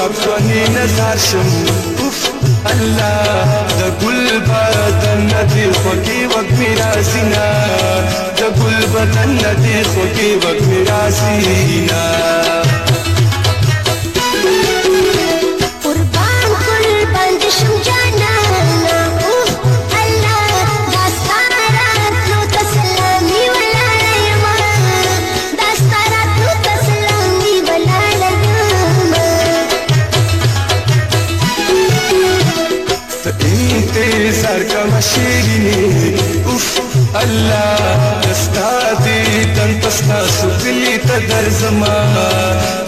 افغانی نظر شم اوف الله د ګل بدن ندی خوږی وږمې رازینا د ګل بدن ندی خوږی وږمې رازینا شیرینی اوف الله دستا دی دن تستا سکلی تا در زما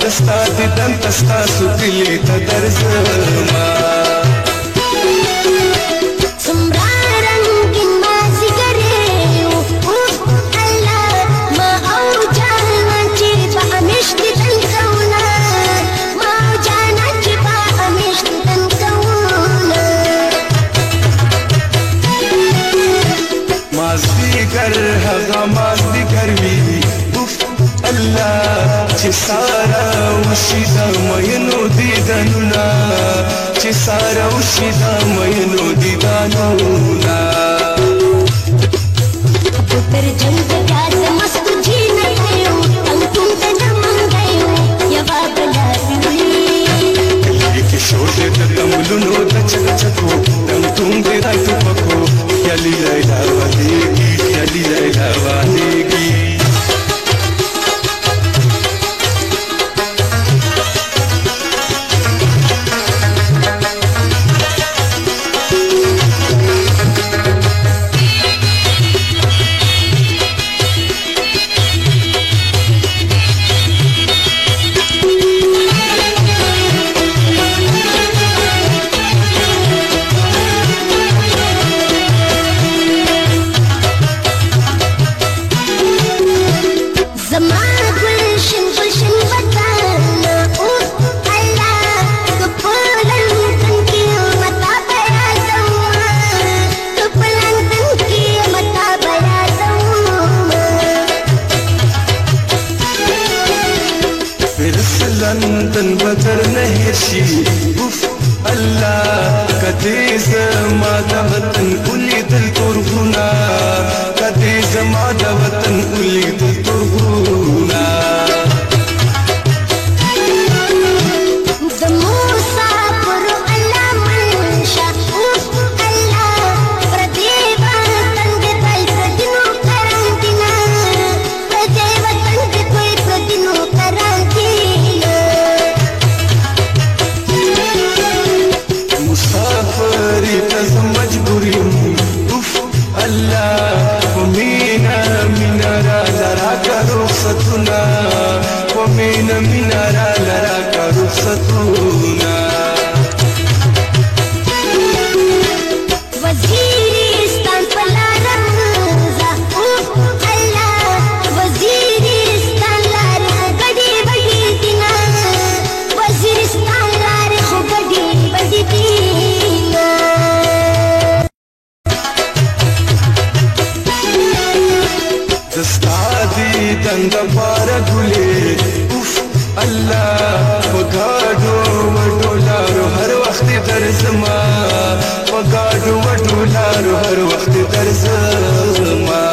دستا دی دن تستا سکلی تا در زما چې سارا وشي د مینو دیدنونه چې سارا وشي د مینو دیدنونه تر جنگ پیاس مست جی نه یو ان تم ته نمن گئے یا بابلا وی کې شور دې تملونو د چک چکو تم تم دې راځو پکو یالي لیلا وادي یالي لیلا وادي لندن بدر نهر شي اوف الله کدی زما د وطن ولیدل تورغونا کدی زما د وطن ولیدل تورغونا ومن منارا لرا کا رخصتونا وزیرستان پلا رمزا اوف اللہ وزیرستان لار بڑی بڑی دینا وزیرستان لار خو بڑی بڑی دینا دستا دی دند پار گلے الله پګاډو وډولارو هر وخت درځما پګاډو وډولارو هر وخت درځما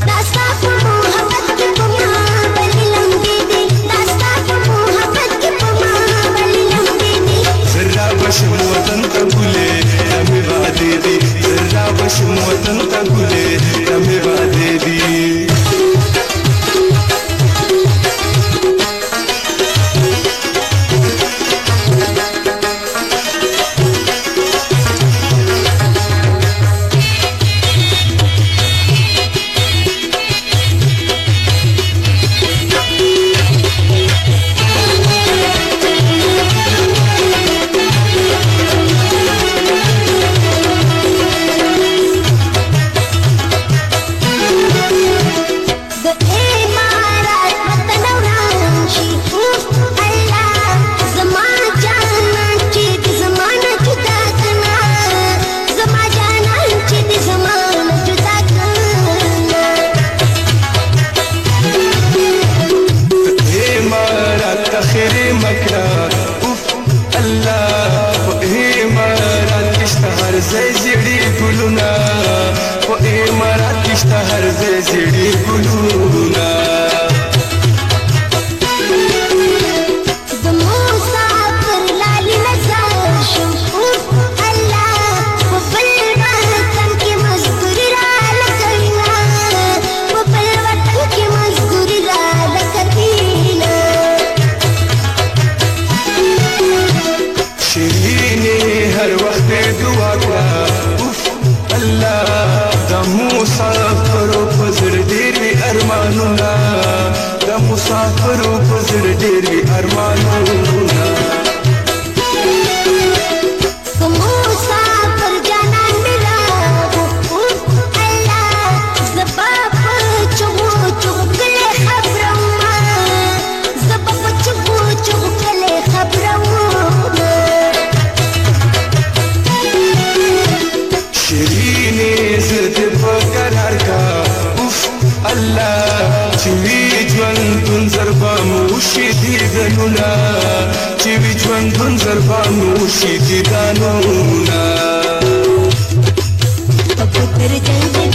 داستا په محبت کې پما بلی لمبي دي داستا په محبت کې پما بلی لمبي دي زرا بشم وطن ته ګلې امي باندې دي زرا بشم وطن ته ګلې امي باندې دي مسافرو پزړ ډېر وی ارمانونه مسافر جانان میرا الله زبا چغو چغله خبرما زبا چغو چغله خبرما شیرینه زد بقرار کا اوف الله چې وی ژوندون زربانو شي دي دنونه چې وی ژوندون زربانو شي دي دانونه پکتر جنگ